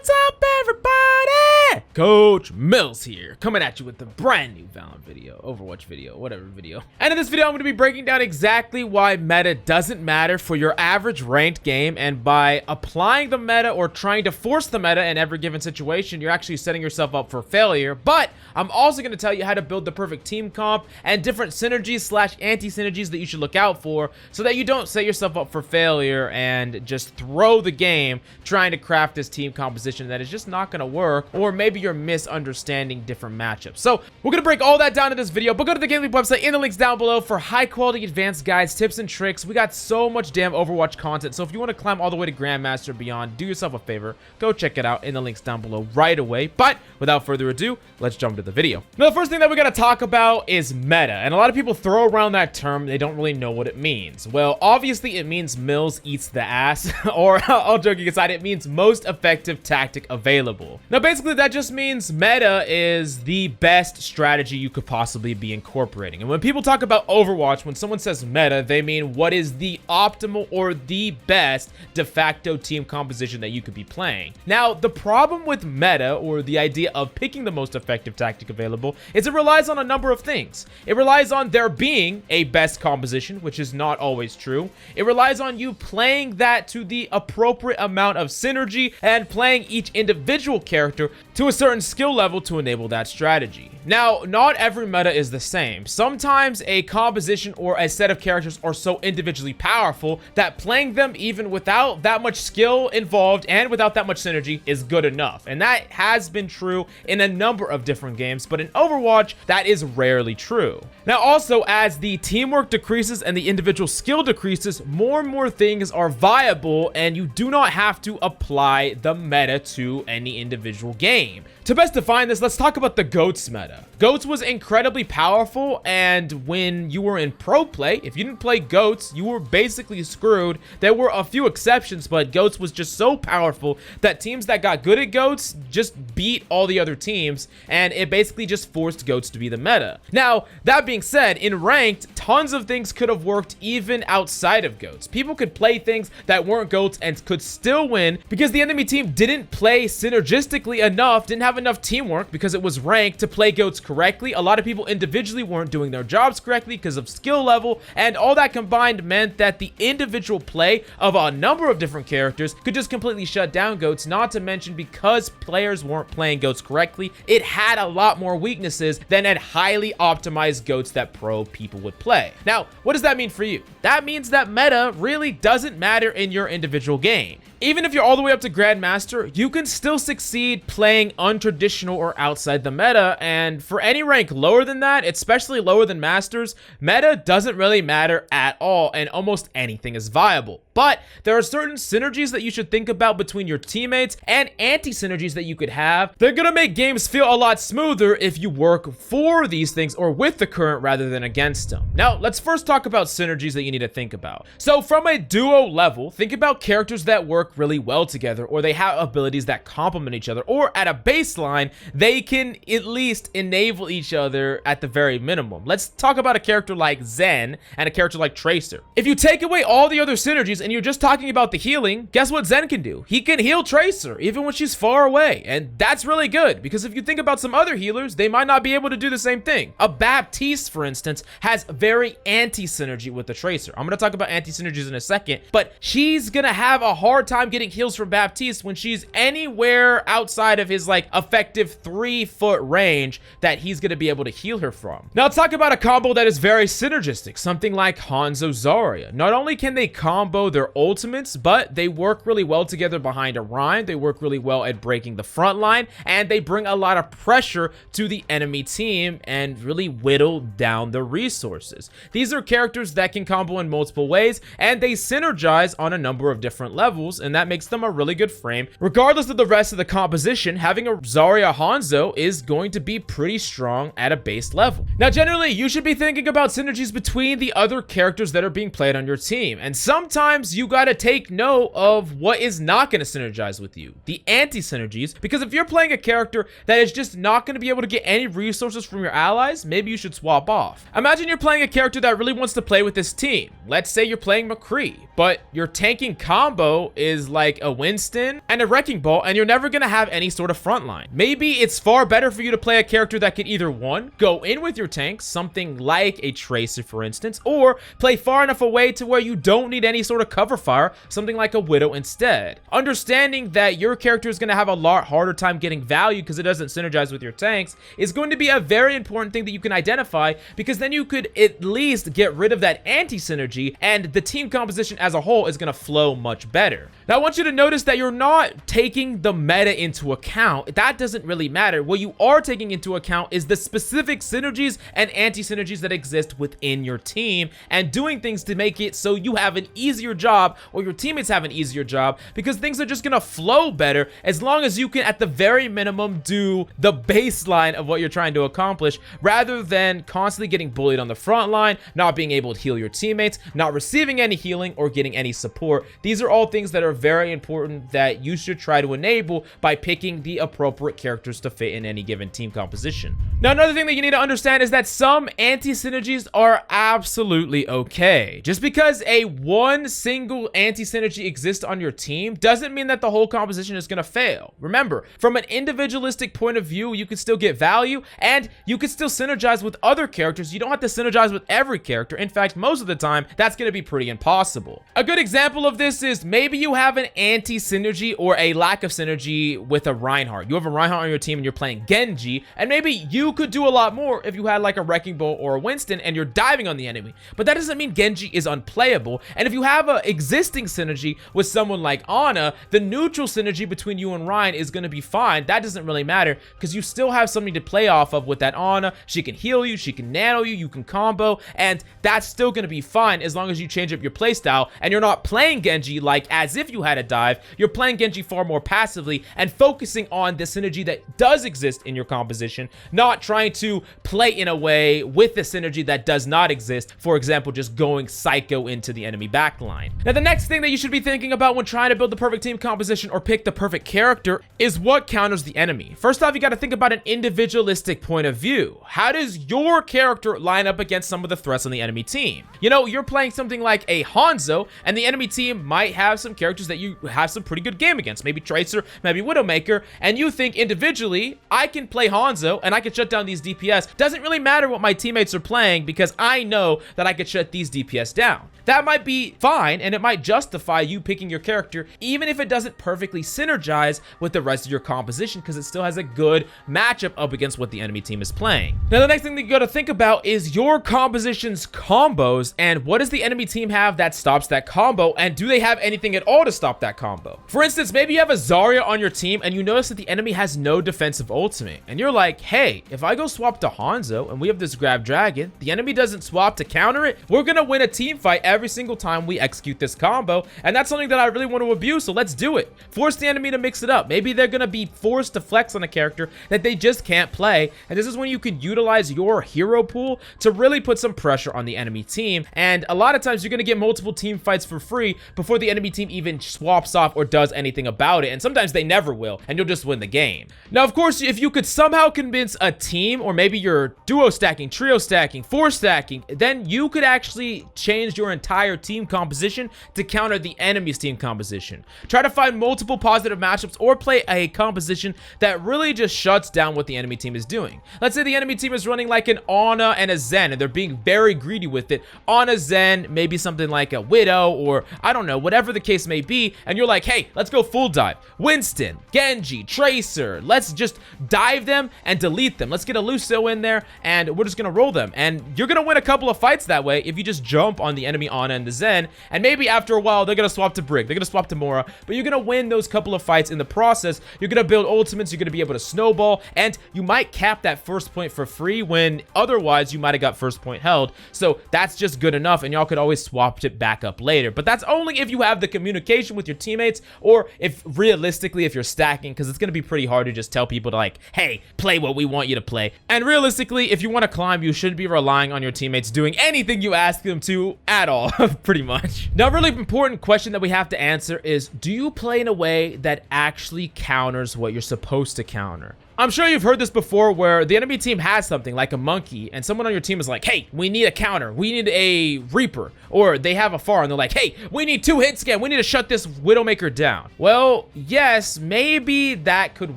What's up, everybody? Coach Mills here, coming at you with a brand new Valorant video, Overwatch video, whatever video. And in this video, I'm going to be breaking down exactly why meta doesn't matter for your average ranked game, and by applying the meta or trying to force the meta in every given situation, you're actually setting yourself up for failure. But I'm also going to tell you how to build the perfect team comp and different synergies slash anti-synergies that you should look out for so that you don't set yourself up for failure and just throw the game trying to craft this team composition that is just not going to work, or maybe you're misunderstanding different matchups. So we're going to break all that down in this video, but go to the GameLeap website in the links down below for high quality advanced guides, tips, and tricks. We got so much damn Overwatch content, so if you want to climb all the way to Grandmaster and beyond, do yourself a favor, go check it out in the links down below right away. But without further ado, let's jump into the video. Now, the first thing that we got to talk about is meta, and a lot of people throw around that term. They don't really know what it means. Well, obviously it means Mills eats the ass, or all joking aside, it means most effective tactic available. Now, basically that just means meta is the best strategy you could possibly be incorporating. And when people talk about Overwatch, when someone says meta, they mean what is the optimal or the best de facto team composition that you could be playing. Now, the problem with meta, or the idea of picking the most effective tactic available, is it relies on a number of things. It relies on there being a best composition, which is not always true. It relies on you playing that to the appropriate amount of synergy and playing each individual character to a certain skill level to enable that strategy. Now, not every meta is the same. Sometimes a composition or a set of characters are so individually powerful that playing them even without that much skill involved and without that much synergy is good enough. And that has been true in a number of different games, but in Overwatch, that is rarely true. Now, also, as the teamwork decreases and the individual skill decreases, more and more things are viable, and you do not have to apply the meta to any individual game. To best define this, let's talk about the GOATS meta. GOATS was incredibly powerful, and when you were in pro play, if you didn't play GOATS, you were basically screwed. There were a few exceptions, but GOATS was just so powerful that teams that got good at GOATS just beat all the other teams, and it basically just forced GOATS to be the meta. Now, that being said, in ranked, tons of things could have worked even outside of GOATS. People could play things that weren't GOATS and could still win because the enemy team didn't play synergistically enough, didn't have enough teamwork because it was ranked to play GOATS correctly. A lot of people individually weren't doing their jobs correctly because of skill level, and all that combined meant that the individual play of a number of different characters could just completely shut down GOATS, not to mention because players weren't playing GOATS correctly, it had a lot more weaknesses than at highly optimized GOATS that pro people would play. Now, what does that mean for you? That means that meta really doesn't matter in your individual game. Even if you're all the way up to Grandmaster, you can still succeed playing untraditional or outside the meta, and for any rank lower than that, especially lower than Masters, meta doesn't really matter at all, and almost anything is viable. But there are certain synergies that you should think about between your teammates and anti-synergies that you could have. They're gonna make games feel a lot smoother if you work for these things or with the current rather than against them. Now, let's first talk about synergies that you need to think about. So from a duo level, think about characters that work really well together, or they have abilities that complement each other, or at a baseline, they can at least enable each other at the very minimum. Let's talk about a character like Zen and a character like Tracer. If you take away all the other synergies and you're just talking about the healing, guess what Zen can do? He can heal Tracer even when she's far away, and that's really good because if you think about some other healers, they might not be able to do the same thing. A Baptiste, for instance, has very anti-synergy with the Tracer. I'm gonna talk about anti-synergies in a second, but she's gonna have a hard time getting heals from Baptiste when she's anywhere outside of his like effective 3-foot range that he's gonna be able to heal her from. Now let's talk about a combo that is very synergistic, something like Hanzo Zarya. Not only can they combo their ultimates, but they work really well together behind a Rhyme, they work really well at breaking the front line, and they bring a lot of pressure to the enemy team and really whittle down the resources. These are characters that can combo in multiple ways, and they synergize on a number of different levels, and that makes them a really good frame. Regardless of the rest of the composition, having a Zarya Hanzo is going to be pretty strong at a base level. Now, generally, you should be thinking about synergies between the other characters that are being played on your team, and sometimes sometimes you gotta take note of what is not gonna synergize with you, the anti-synergies, because if you're playing a character that is just not gonna be able to get any resources from your allies, maybe you should swap off. Imagine you're playing a character that really wants to play with this team. Let's say you're playing McCree, but your tanking combo is like a Winston and a Wrecking Ball, and you're never gonna have any sort of front line. Maybe it's far better for you to play a character that could either one, go in with your tanks, something like a Tracer for instance, or play far enough away to where you don't need any sort of cover fire, something like a Widow instead. Understanding that your character is gonna have a lot harder time getting value because it doesn't synergize with your tanks is going to be a very important thing that you can identify, because then you could at least get rid of that anti-synergy and the team composition as a whole is gonna flow much better. Now I want you to notice that you're not taking the meta into account. That doesn't really matter. What you are taking into account is the specific synergies and anti-synergies that exist within your team, and doing things to make it so you have an easier job or your teammates have an easier job, because things are just gonna flow better as long as you can at the very minimum do the baseline of what you're trying to accomplish, rather than constantly getting bullied on the front line, not being able to heal your teammates, not receiving any healing or getting any support. These are all things that are very important that you should try to enable by picking the appropriate characters to fit in any given team composition. Now, another thing that you need to understand is that some anti-synergies are absolutely okay. Just because one single anti-synergy exists on your team doesn't mean that the whole composition is gonna fail. Remember, from an individualistic point of view, you can still get value and you can still synergize with other characters. You don't have to synergize with every character. In fact, most of the time, that's gonna be pretty impossible. A good example of this is maybe you have an anti-synergy or a lack of synergy with a Reinhardt. You have a Reinhardt on your team and you're playing Genji, and maybe you could do a lot more if you had like a Wrecking Ball or a Winston and you're diving on the enemy. But that doesn't mean Genji is unplayable. And if you have an existing synergy with someone like Ana, the neutral synergy between you and Ryan is going to be fine. That doesn't really matter because you still have something to play off of with that Ana. She can heal you, she can nano you, you can combo, and that's still going to be fine as long as you change up your playstyle and you're not playing Genji like as if you had a dive. You're playing Genji far more passively and focusing on the synergy that does exist in your composition, not trying to play in a way with the synergy that does not exist. For example, just going psycho into the enemy backline. Now, the next thing that you should be thinking about when trying to build the perfect team composition or pick the perfect character is what counters the enemy. First off, you got to think about an individualistic point of view. How does your character line up against some of the threats on the enemy team? You know, you're playing something like a Hanzo, and the enemy team might have some characters that you have some pretty good game against, maybe Tracer, maybe Widowmaker, and you think individually, I can play Hanzo and I can shut down these DPS. Doesn't really matter what my teammates are playing because I know that I could shut these DPS down. That might be fine, and it might justify you picking your character, even if it doesn't perfectly synergize with the rest of your composition, because it still has a good matchup up against what the enemy team is playing. Now, the next thing that you got to think about is your composition's combos, and what does the enemy team have that stops that combo, and do they have anything at all to stop that combo? For instance, maybe you have a Zarya on your team, and you notice that the enemy has no defensive ultimate, and you're like, hey, if I go swap to Hanzo, and we have this Grab Dragon, the enemy doesn't swap to counter it, we're gonna win a team fight every single time we execute this combo, and that's something that I really want to abuse, so let's do it. Force the enemy to mix it up. Maybe they're gonna be forced to flex on a character that they just can't play, and this is when you can utilize your hero pool to really put some pressure on the enemy team, and a lot of times you're gonna get multiple team fights for free before the enemy team even swaps off or does anything about it, and sometimes they never will, and you'll just win the game. Now, of course, if you could somehow convince a team, or maybe you're duo stacking, trio stacking, four stacking, then you could actually change your entire team composition to counter the enemy's team composition. Try to find multiple positive matchups or play a composition that really just shuts down what the enemy team is doing. Let's say the enemy team is running like an Ana and a Zen, and they're being very greedy with it. Ana, Zen, maybe something like a Widow, or I don't know, whatever the case may be, and you're like, hey, let's go full dive. Winston, Genji, Tracer, let's just dive them and delete them. Let's get a Lucio in there, and we're just gonna roll them. And you're gonna win a couple of fights that way if you just jump on the enemy Ana and the Zen, and maybe after a while they're gonna swap to Brig, they're gonna swap to Mora, but you're gonna win those couple of fights in the process. You're gonna build ultimates, you're gonna be able to snowball, and you might cap that first point for free when otherwise you might have got first point held. So that's just good enough, and y'all could always swap it back up later. But that's only if you have the communication with your teammates, or if realistically if you're stacking, because it's gonna be pretty hard to just tell people to like, hey, play what we want you to play. And realistically, if you want to climb, you shouldn't be relying on your teammates doing anything you ask them to at all. Pretty much. Now, a really important question that we have to answer is, do you play in a way that actually counters what you're supposed to counter? I'm sure you've heard this before where the enemy team has something like a monkey and someone on your team is like, hey, we need a counter. We need a Reaper. Or they have a Pharah and they're like, hey, we need 2 hit scan. We need to shut this Widowmaker down. Well, yes, maybe that could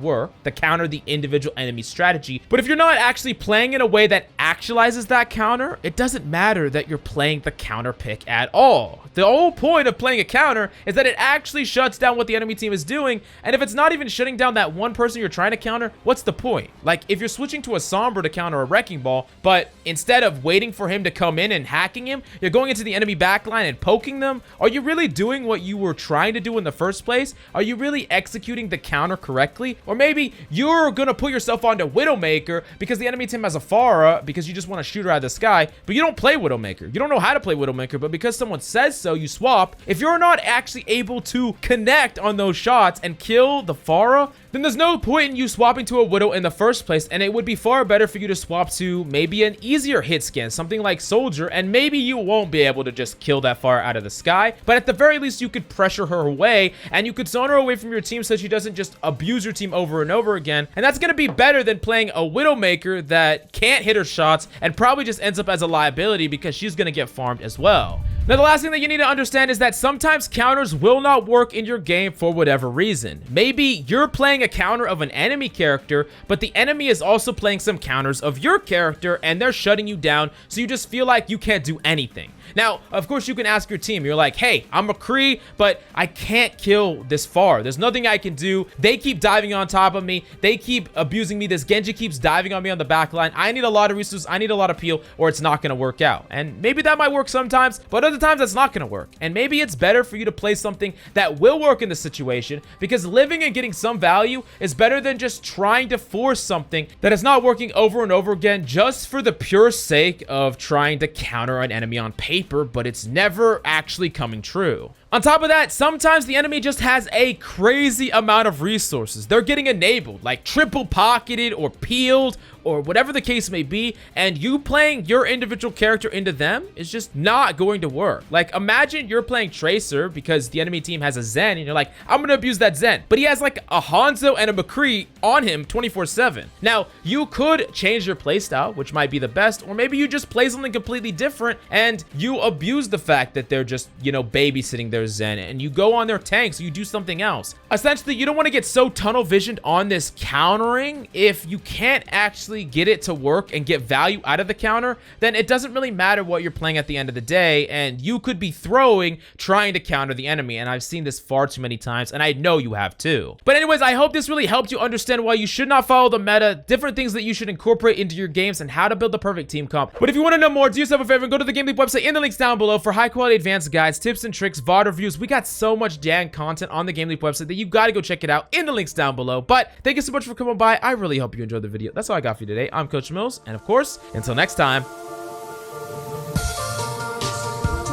work to counter the individual enemy strategy. But if you're not actually playing in a way that actualizes that counter, it doesn't matter that you're playing the counter pick at all. The whole point of playing a counter is that it actually shuts down what the enemy team is doing. And if it's not even shutting down that one person you're trying to counter, what's the point? Like, if you're switching to a Sombra to counter a Wrecking Ball, but instead of waiting for him to come in and hacking him, you're going into the enemy backline and poking them, are you really doing what you were trying to do in the first place? Are you really executing the counter correctly? Or maybe you're gonna put yourself onto Widowmaker because the enemy team has a Pharah because you just want to shoot her out of the sky, but you don't play Widowmaker. You don't know how to play Widowmaker, but because someone says so, you swap. If you're not actually able to connect on those shots and kill the Pharah, then there's no point in you swapping to a Widow in the first place, and it would be far better for you to swap to maybe an easier hit scan, something like Soldier, and maybe you won't be able to just kill that Pharah out of the sky, but at the very least you could pressure her away, and you could zone her away from your team so she doesn't just abuse your team over and over again, and that's going to be better than playing a Widowmaker that can't hit her shots and probably just ends up as a liability because she's going to get farmed as well. Now, the last thing that you need to understand is that sometimes counters will not work in your game for whatever reason. Maybe you're playing a counter of an enemy character, but the enemy is also playing some counters of your character, and they're shutting you down, so you just feel like you can't do anything. Now, of course, you can ask your team. You're like, hey, I'm McCree, but I can't kill this far. There's nothing I can do. They keep diving on top of me. They keep abusing me. This Genji keeps diving on me on the back line. I need a lot of resources. I need a lot of peel, or it's not going to work out. And maybe that might work sometimes, but other times that's not going to work. And maybe it's better for you to play something that will work in the situation, because living and getting some value is better than just trying to force something that is not working over and over again just for the pure sake of trying to counter an enemy on paper, but it's never actually coming true. On top of that, sometimes the enemy just has a crazy amount of resources. They're getting enabled, like triple pocketed or peeled or whatever the case may be, and you playing your individual character into them is just not going to work. Like, imagine you're playing Tracer because the enemy team has a Zen, and you're like, I'm gonna abuse that Zen, but he has like a Hanzo and a McCree on him 24/7. Now, you could change your playstyle, which might be the best, or maybe you just play something completely different and you abuse the fact that they're just, you know, babysitting their Zen, and you go on their tanks, so you do something else. Essentially, you don't want to get so tunnel visioned on this countering. If you can't actually get it to work and get value out of the counter, then it doesn't really matter what you're playing at the end of the day, and you could be throwing trying to counter the enemy, and I've seen this far too many times, and I know you have too. But anyways, I hope this really helped you understand why you should not follow the meta, different things that you should incorporate into your games, and how to build the perfect team comp. But if you want to know more, do yourself a favor and go to the GameLeap website in the links down below for high quality advanced guides, tips and tricks, VOD reviews. We got so much dang content on the GameLeap website that you got to go check it out in the links down below. But thank you so much for coming by. I really hope you enjoyed the video. That's all I got for you today. I'm Coach Mills, and of course, until next time,